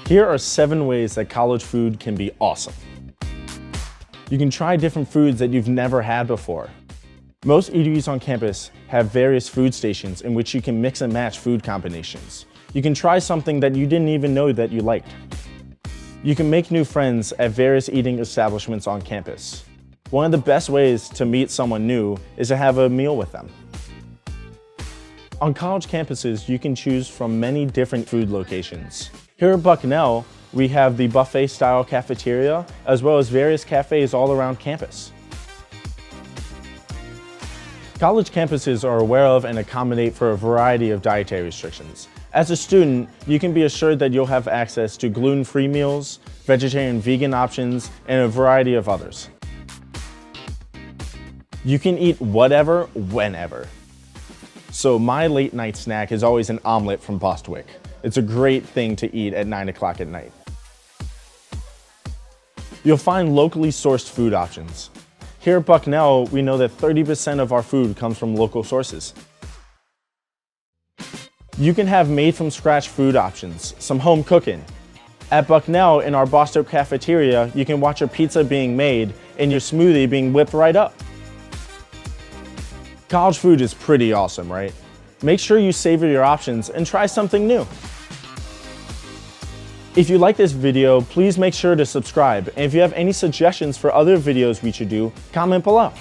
Here are 7 ways that college food can be awesome. You can try different foods that you've never had before. Most eateries on campus have various food stations in which you can mix and match food combinations. You can try something that you didn't even know that you liked. You can make new friends at various eating establishments on campus. One of the best ways to meet someone new is to have a meal with them. On college campuses, you can choose from many different food locations. Here at Bucknell, we have the buffet-style cafeteria, as well as various cafes all around campus. College campuses are aware of and accommodate for a variety of dietary restrictions. As a student, you can be assured that you'll have access to gluten-free meals, vegetarian vegan options, and a variety of others. You can eat whatever, whenever. So my late night snack is always an omelet from Bostwick. It's a great thing to eat at 9 o'clock at night. You'll find locally sourced food options. Here at Bucknell, we know that 30% of our food comes from local sources. You can have made-from-scratch food options, some home cooking. At Bucknell, in our Bostwick cafeteria, you can watch your pizza being made and your smoothie being whipped right up. College food is pretty awesome, right? Make sure you savor your options and try something new. If you like this video, please make sure to subscribe. And if you have any suggestions for other videos we should do, comment below.